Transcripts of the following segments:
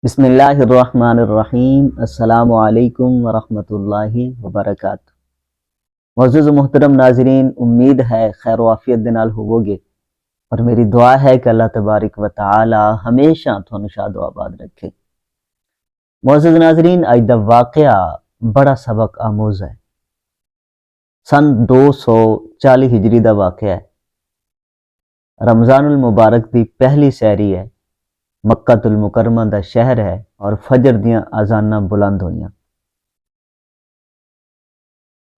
बिस्मिल्लाहिर्रहमानिर्रहीम। अस्सलामु अलैकुम वरहमतुल्लाहि वबरकातुहू। मुअज़्ज़ज़ मुहतरम नाज़रीन, उम्मीद है खैर वाफियत दे नाल होवोगे और मेरी दुआ है कि अल्लाह तबारक व तआला हमेशा तुहानू शाद आबाद रखे। मुअज़्ज़ज़ नाज़रीन, अज दा वाक़या बड़ा सबक आमोज़ है। सन 240 हिजरी दा वाक़या है। रमज़ानुल मुबारक दी पहली सैरी है। मक्कातुल मुकरमा दा शहर है और फजर दियां अजाना बुलंद होईयां।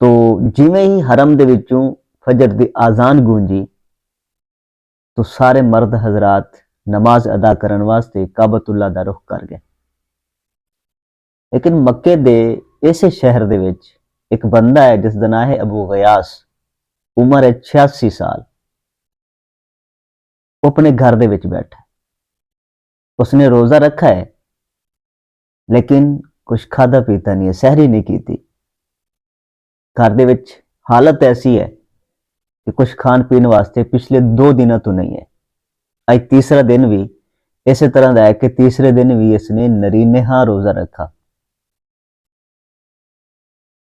तो जिवें ही हरम दे विचों फजर दी आजान गूंजी तो सारे मर्द हजरात नमाज अदा करन वास्ते काबतुल्ला दा रुख कर गए। लेकिन मक्के दे इसे शहर दे विच एक बंदा है जिसदा नाम है अबू गयास। उम्र है 86 साल। वो अपने घर दे विच बैठा है। उसने रोजा रखा है लेकिन कुछ खादा पीता नहीं है, सहरी नहीं की थी। घर दे विच हालत ऐसी है कि कुछ खान पीन वास्ते पिछले 2 दिनों तो नहीं है। आज तीसरा दिन भी इस तरह का है कि तीसरे दिन भी इसने नरीनेहा रोजा रखा।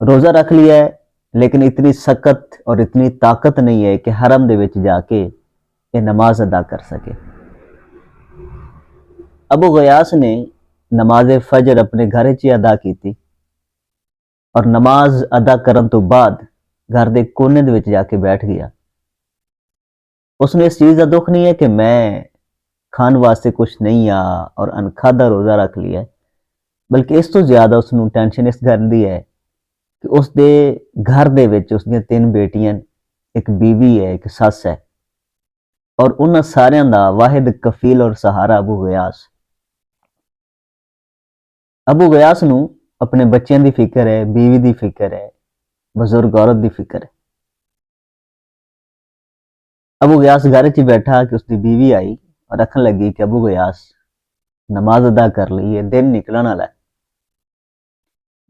रोजा रख लिया है लेकिन इतनी सख्त और इतनी ताकत नहीं है कि हरम दे विच जाके ये नमाज अदा कर सके। अबू गयास ने नमाज फजर अपने घर च ही अदा की थी और नमाज अदा करन तो बाद घर के कोने दे विच जाके बैठ गया। उसने इस चीज़ का दुख नहीं है कि मैं खान वास्ते कुछ नहीं आ और अनखादा रोजा रख लिया है, बल्कि इस तो ज्यादा उसनू टेंशन इस गल दी है कि उसके घर दे विच उसदियां 3 बेटियां, एक बीवी है, एक सस है और उन्हां सारियां दा वाहिद कफील और सहारा अबू गयास। अबू गयास नू अपने बच्चों की फिक्र है, बीवी की फिक्र है, बजुर्ग औरत की फिक्र है। अबू गयास घर च बैठा कि उसकी बीवी आई और आखन लगी कि अबू गयास नमाज अदा कर ली है, दिन निकलने वाला है,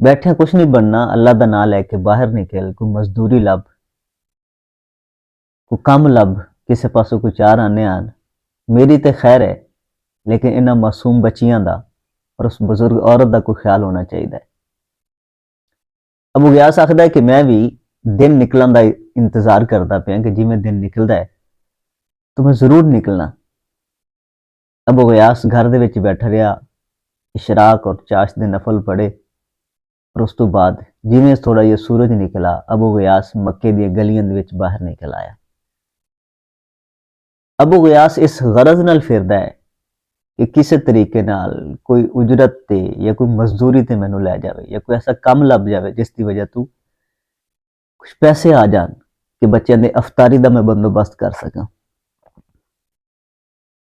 बैठे कुछ नहीं बनना, अल्लाह का नाम लैके बाहर निकल, कोई मजदूरी लब, कोई कम लब, किसी पासों कोई चार आने आन। मेरी तो खैर है लेकिन इन्हां मासूम बच्चियां दा और उस बुजुर्ग औरत का कोई ख्याल होना चाहिए। अबू गयास आखदा है कि मैं भी दिन निकलन का इंतजार करता पाया कि जिवें दिन निकलता है तो मैं जरूर निकलना। अबू गयास घर दे विच बैठा रहा, इशराक और चाश दे नफल पढ़े और उस तो बाद जिवें थोड़ा जिहा सूरज निकला अबू गयास मक्के दी गलियां दे विच बाहर निकल आया। अबू गयास इस गरज नाल फिरदा है कि किसी तरीके नाल कोई उजरत ते या कोई मजदूरी ते मैनू लै जाए या कोई ऐसा काम लभ जाए जिसकी वजह तू कुछ पैसे आ जान कि बच्चों के अफतारी का मैं बंदोबस्त कर सका।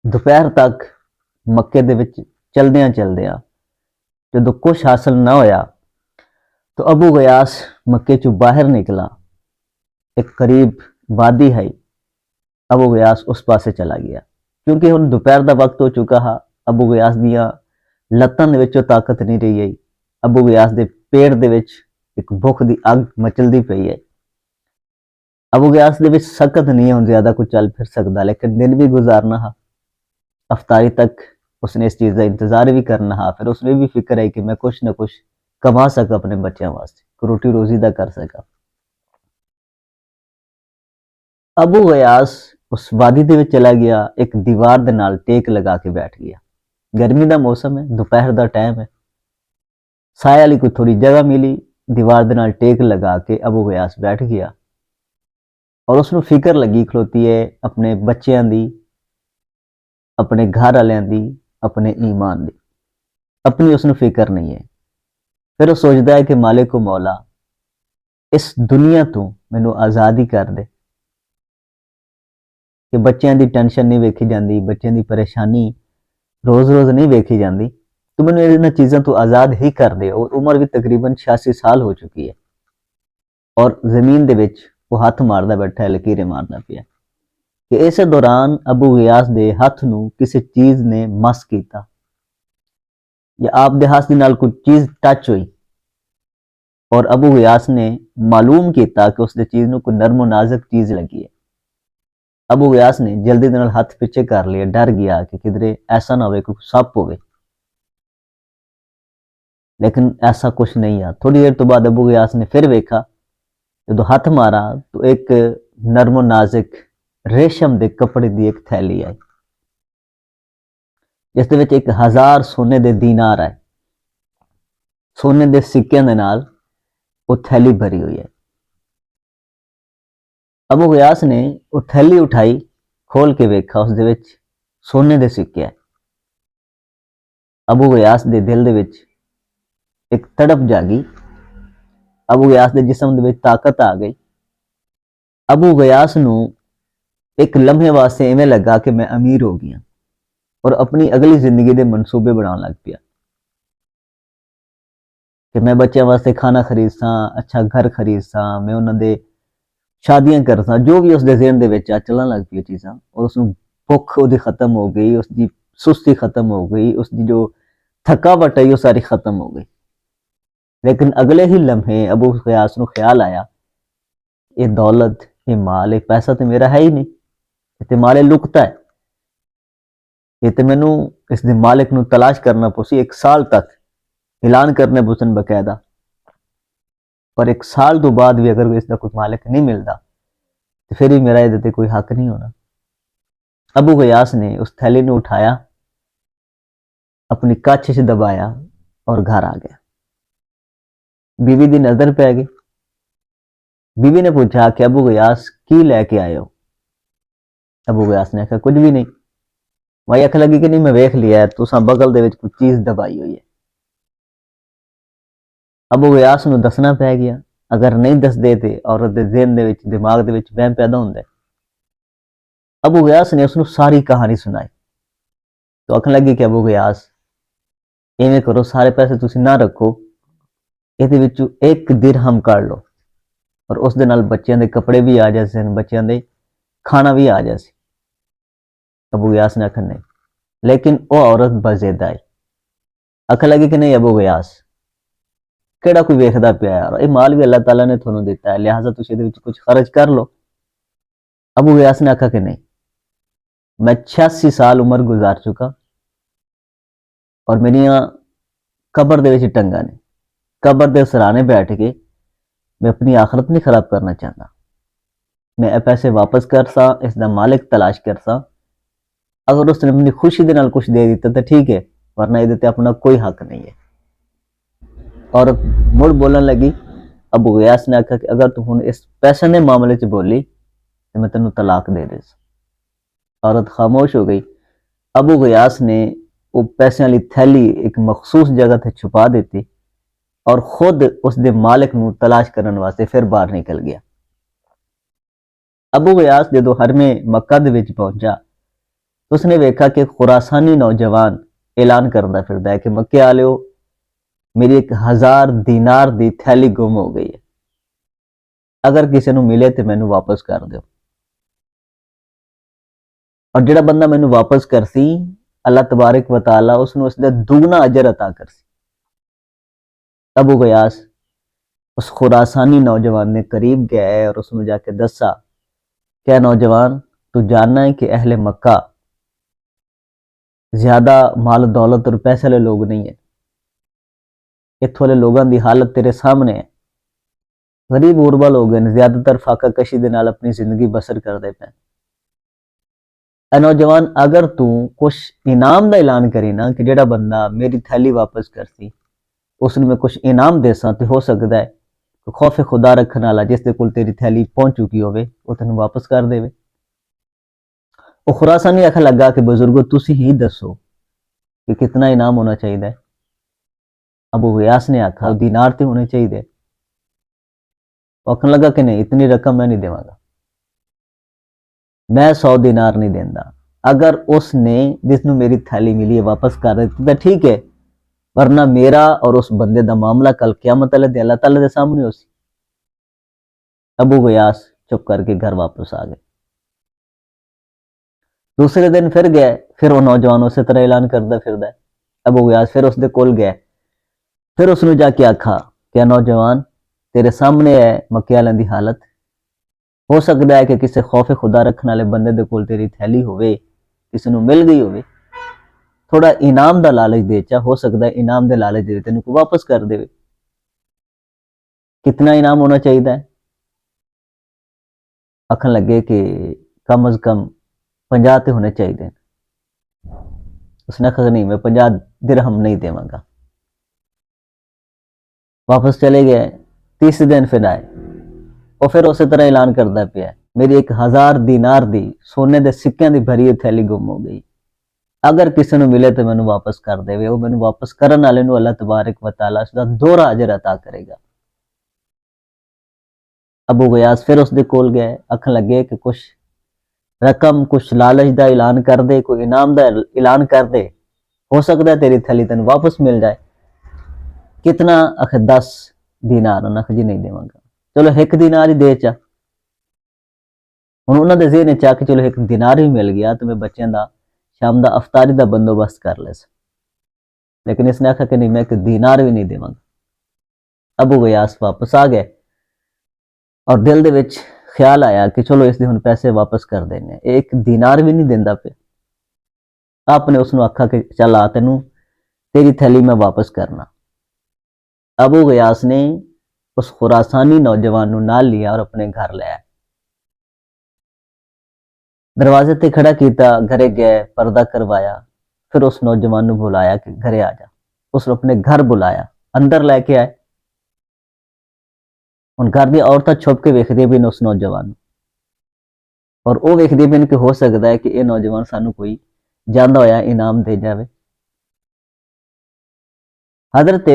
दोपहर तक मक्के दे विच चलदियां चलदियां जो कुछ हासिल ना होया तो अबू गयास मक्के चो बाहर निकला। एक करीब वादी है, अबू गयास उस पासे चला गया क्योंकि हुण दोपहर का वक्त हो चुका है। अबू गयास दियां लत्तां दे विचों ताकत नहीं रही है। अबू गयास दे पेट दे विच एक भुख की अग मचलती पई है। अबू गयास दे विच सकत नहीं है हुण ज्यादा कुछ चल फिर सकता, लेकिन दिन भी गुजारना हा, अफतारी तक उसने इस चीज़ का इंतजार भी करना हा। फिर उसने भी फिक्र है कि मैं कुछ ना कुछ कमा सका अपने बच्चों वास्ते, रोटी रोजी का कर सका। अबू गयास उस वादी दे विच चला गया, एक दीवार दे नाल टेक लगा के बैठ गया। गर्मी का मौसम है, दोपहर का टाइम है, साया वाली कोई थोड़ी जगह मिली, दीवार दे नाल टेक लगा के अबू गयास बैठ गया और उसनू फिक्र लगी खलोती है अपने बच्चों की, अपने घर वालियां दी, अपने ईमान दी। अपनी उसनू फिक्र नहीं है। फिर वो सोचता है कि मालिक मौला इस दुनिया तो मैनू आज़ादी कर दे कि बच्चों की टेंशन नहीं वेखी जाती, बच्चों की परेशानी रोज़ रोज़ नहीं वेखी जाती, तो मैंने इन्हां चीज़ों तो आज़ाद ही कर दे। और उम्र भी तकरीबन 86 साल हो चुकी है और जमीन दे विच वो हाथ मारदा बैठा है, लकीरें मारदा पिया कि इस दौरान अबू गयास दे हथ नू किसी चीज़ ने मस किया या आप दे हाथ दे नाल कोई चीज़ टच हुई और अबू गयास ने मालूम किया कि उस चीज़ नू कोई नरमो नाजुक चीज़ लगी है। अबू गयास ने जल्दी दे नाल हाथ पीछे कर लिया, डर गया कि किधरे ऐसा ना हो कोई सप होवे। लेकिन ऐसा कुछ नहीं आ। थोड़ी देर तो बाद अबू गयास ने फिर वेखा, जो हाथ मारा तो एक नरमो नाजिक रेशम के कपड़े की एक थैली आई, जिस दे विच 1000 सोने के दीनार आए, सोने के सिक्किਆਂ ਦੇ ਨਾਲ वो थैली भरी हुई है। अबू गयास ने वो थैली उठाई, खोल के वेखा, उस दे विच सोने के सिक्के है। अबू गयास के दिल दे विच एक तड़प जागी, अबू गयास के जिस्म दे विच ताकत आ गई। अबू गयास नू एक लम्हे वास्ते इवें लगा कि मैं अमीर हो गया और अपनी अगली जिंदगी के मनसूबे बनाने लग पिया कि मैं बच्चों वास्ते खाना खरीद सा, अच्छा घर खरीद सा, मैं उन्होंने शादियां कर सा, जो भी उसके ज़हन दे विच चलन लग पई चीज़ां। और उसनू भुख उहदी खत्म हो गई, उसकी सुस्ती खत्म हो गई, उसकी जो थकावट है वो सारी खत्म हो गई। लेकिन अगले ही लम्हे अबू गयास नू ख्याल आया, ये दौलत, ये माल, ये पैसा तो मेरा है ही नहीं, ये तो माले लुकता है, ये तो मैनू इस मालिक नू तलाश करना पुसी। 1 साल तक ऐलान करने पुसन बकायदा, पर 1 साल तो बाद भी अगर इसका कोई मालिक नहीं मिलता तो फिर भी मेरा ये कोई हक नहीं होना। अबू गयास ने उस थैली ने उठाया, अपनी कच्छ से दबाया और घर आ गया। बीवी की नजर पै गई। बीवी ने पूछा कि अबू गयास की लैके आए हो? अबू गयास ने आखा कुछ भी नहीं। वही आख लगी कि नहीं मैं वेख लिया है, तुसा बगल दे विच कुछ चीज दबाई हुई है। अबू गयास नू दसना पै गया, अगर नहीं दसदे ते औरत दे ज़हन दे विच, दिमाग दे विच वहम पैदा हुंदा है। अबू गयास ने उसनू सारी कहानी सुनाई तो आखन लगी कि अबू गयास इवें करो, सारे पैसे तुसी ना रखो, इहदे विचों 1 दिरहम काढ़ लो और उस दे नाल बच्चों के कपड़े भी आ जाते, बच्चों के खाना भी आ जाए। अबू गयास ने आखन नहीं, लेकिन वो औरत बजिद आई, आखन लगी कि नहीं अबू गयास केड़ा कोई वेखदा पिया यार, ये माल भी अल्लाह ताला ने थोनू दिता है, लिहाजा तुसीं इहदे विच कुछ खर्च कर लो। अबू गयास ने आखा कि नहीं, मैं 86 साल उम्र गुजार चुका और मेरिया कबर दे विच टंगा ने, कबर दे सराने बैठ के मैं अपनी आखरत नहीं खराब करना चाहता। मैं ये पैसे वापस कर सा, इसका मालिक तलाश कर सा, अगर उसने अपनी खुशी के नाल कुछ दे दिता तो ठीक है, वरना ये अपना कोई हक नहीं है। और मुड़ बोलन लगी। अबू गयास ने आखा कि अगर तू हुण इस पैसे के मामले च बोली तो मैं तेनू तलाक दे दे। औरत खामोश हो गई। अबू गयास ने वो पैसे वाली थैली एक मखसूस जगह से छुपा दी और खुद उसके मालिक नू तलाश करने वास्ते फिर बाहर निकल गया। अबू गयास जो हरमे मक्का दे विच पहुंचा तो उसने वेखा कि खुरासानी नौजवान ऐलान करता फिरदा है कि मक्के आलियो, मेरी 1000 दीनार दी थैली गुम हो गई है, अगर किसी को मिले तो मैनू वापस कर दो। और जिहड़ा बंदा मैनू वापस करसी, अल्लाह तबारक व तआला उसनू उसदा दुगना अजर अता करसी। अबू गयास उस खुरासानी नौजवान ने करीब गया और उसने जाके दसा, क्या नौजवान तू जानना है कि अहले मक्का ज्यादा माल दौलत और पैसे वाले लोग नहीं है, इत्थों वाले लोगों की हालत तेरे सामने है। गरीब गुरबा लोग हैं, ज्यादातर फाका कशी दे नाल अपनी जिंदगी बसर करते पे। नौजवान अगर तू कुछ इनाम का ऐलान करी ना कि जेड़ा बंदा मेरी थैली वापस करसी उसने मैं कुछ इनाम देसा, तो हो सकता है खौफ खुदा रखने वाला जिसके कोल तेरी थैली पहुंच चुकी होवे वो तेन वापस कर देवे। वो खुरासानी आखन लगा कि बुजुर्गो तुसी ही दसो कि कितना इनाम होना चाहिए। अबू गयास ने आखा दीनार तो होने चाहिए। आखन लगा कि नहीं, इतनी रकम मैं नहीं देवांगा, मैं 100 दीनार नहीं देंदा। अगर उसने जिसनू मेरी थैली मिली है वापस कर देती तो ठीक है, वरना मेरा और उस बंदे का मामला कल क़यामत वाले अल्लाह ताला के सामने हो सी। अबू गयास चुप करके घर वापस आ गए। दूसरे दिन फिर गए, फिर वो नौजवान उस तरह ऐलान करता फिरदा है। अबू गयास फिर उसके कोल गया, फिर उसने जाके आखा, क्या नौजवान तेरे सामने है मक्के वालों की हालत, हो सकता है कि किसी खौफ खुदा रखने वाले बंदे दे कोल तेरी थैली होवे, किसी नू मिल गई होवे। थोड़ा इनाम का लालच देचा, हो सकता है इनाम के लालच दे तेन को वापस कर दे। कितना इनाम होना चाहिए है? आखन लगे कि कम अज कम 50 तो होने चाहिए। उसने आखा नहीं, मैं 50 दिरहम नहीं देवांगा। वापस चले गए। तीसरे दिन फिर आए और फिर उस तरह ऐलान करता पिया, मेरी 1000 दीनार दी सोने के सिक्कों की भरी थैली गुम हो गई, अगर किसी ने मिले तो मैनू वापस कर दे। वो मैनू वापस करने वाले अल्लाह तबारक व तआला उसका दोहरा अजर अता करेगा। अबू गयास फिर उसके कोल गए, आखन लगे कि कुछ रकम, कुछ लालच का ऐलान कर दे, कोई इनाम का ऐलान कर दे, हो सकता है तेरी थैली तेन वापस मिल जाए। कितना? आखिर 10 दीनार। उन्हें आखिर जी नहीं देवांगा। चलो 1 दीनार ही दे चा। हुण उन्होंने ज़हन च कि चलो 1 दीनार ही मिल गया तो मैं बच्चों का शाम का अफतारी का बंदोबस्त कर ले। लेकिन इसने आखा कि नहीं, मैं 1 दीनार भी नहीं देवांगा। अबू गयास वापस आ गए और दिल दे विच ख्याल आया कि चलो इसके हुण पैसे वापस कर देने। 1 दीनार भी नहीं देंदा पे। आपने उसनों आखा कि चल आ, तेनू तेरी थैली मैं वापस करना। अबू गयास ने उस खुरासानी नौजवान को नाल लिया और अपने घर ले आया। दरवाजे ते खड़ा किया, घरे गए, पर्दा करवाया, फिर उस नौजवान को बुलाया कि घरे आ जा। उसने अपने घर बुलाया, अंदर लैके आए। हुण घर दी औरतां छुप के वेखदी भी उस नौजवान, और वो वेखदी भी कि हो सकता है कि यह नौजवान सानू कोई जांदा होया इनाम दे जावे। हजरत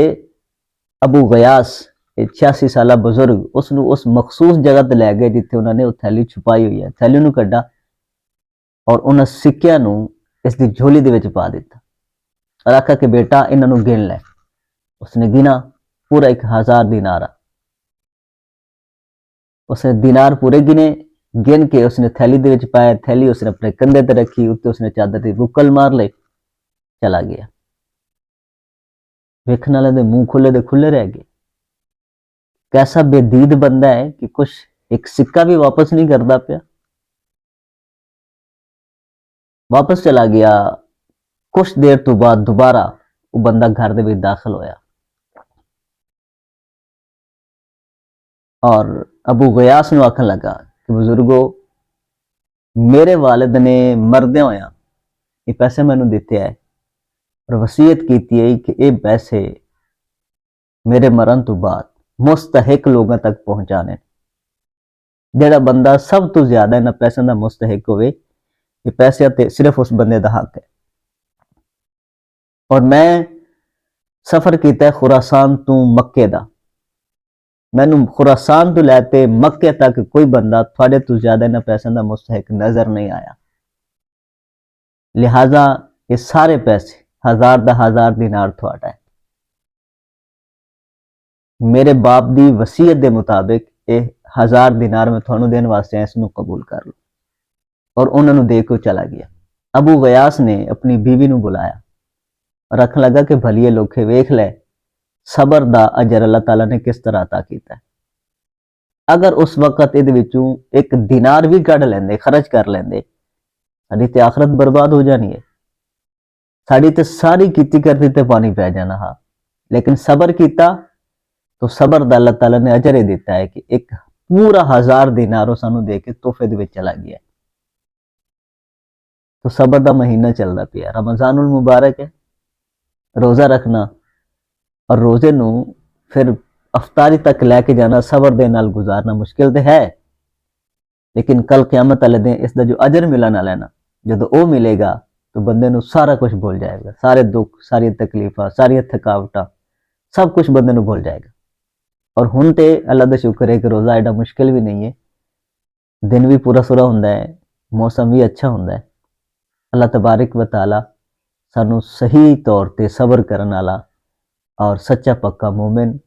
अबू गयास 86 साल बुजुर्ग उसनू उस मखसूस जगह ते लै गए जिथे उन्होंने वो थैली छुपाई हुई है। थैली नू कड्ढा और उन्हें सिक्कियां नू इसकी झोली दे विच पा दिता और आखा कि बेटा इन्हों गिन लै। उसने गिना, पूरा 1000 दीनार। उसने दीनार पूरे गिने, गिन के उसने थैली दे विच पाया। थैली उसने अपने कंधे ते रखी, उत्ते उसने चादर की बुक्कल मार ले, चला गया। वेखण वाले दे मुंह खुले दे खुले रह गए। कैसा बेदीद बंदा है कि कुछ 1 सिक्का भी वापस नहीं करता पिया। वापस चला गया। कुछ देर तो बाद दोबारा वो बंदा घर दे विच दाखिल होया और अबू गयास नू आखन लगा कि बुजुर्गो, मेरे वालिद ने मरदे होया ये पैसे मैनू दिते है और वसीयत की है कि ये पैसे मेरे मरण तो बाद मुस्तहिक लोगों तक पहुंचाने। जेड़ा बंदा सब तो ज्यादा इन्हां पैसों का मुस्तहिक होवे, ये पैसे ते सिर्फ उस बंदे का हक है। और मैं सफर किया खुरासान तो मक्के का, मैनू खुरासान तो लैते मक्के तक कोई बंदा थोड़े तो ज्यादा इन्हां पैसों का मुस्तहिक नजर नहीं आया। लिहाजा ये सारे पैसे 1000 दीनार थोड़ा है। मेरे बाप की वसीयत के मुताबिक ये 1000 दीनार में थोनू देने वास्ते इसनू कबूल कर लो। और उन्होंने दे के चला गया। अबू गयास ने अपनी बीवी को बुलाया और आखन लगा कि भलीए लोखे वेख ले सबर दा अजर अल्लाह ताला ने किस तरह अता किया है। अगर उस वक्त इहदे विचों 1 दीनार भी कढ़ लेंदे, खर्च कर लेंदे, साडी ते आखरत बर्बाद हो जानी है। साड़ी ते सारी कीती करती ते पानी पै जाना हा। लेकिन सबर किया तो सबर दा अल्लाह ताला ने अजर ही दिता है कि 1 पूरा 1000 दीनार सानू दे के तोहफे दे विच चला गया। तो सबर का महीना चलता पिया, रमजानुल मुबारक है। रोज़ा रखना और रोज़े नू फिर अफतारी तक लैके जाना, सबर दे नाल गुजारना मुश्किल तो है, लेकिन कल क़यामत वाले दिन इसका जो अजर मिलने वाला है ना, जो वो मिलेगा तो बंदे नू सारा कुछ भूल जाएगा। सारे दुख, सारी तकलीफा, सारी थकावटा, सब कुछ बंदे नू भूल जाएगा। और हुण ते अल्लाह का शुक्र है कि रोज़ा एडा मुश्किल भी नहीं है, दिन भी पूरा सुरा होंदा है, मौसम भी अच्छा होंदा है। अल्लाह तबारक व तआला सानू सही तौर पर सबर करने वाला और सच्चा पक्का मोमिन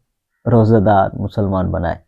रोज़ेदार मुसलमान बनाए।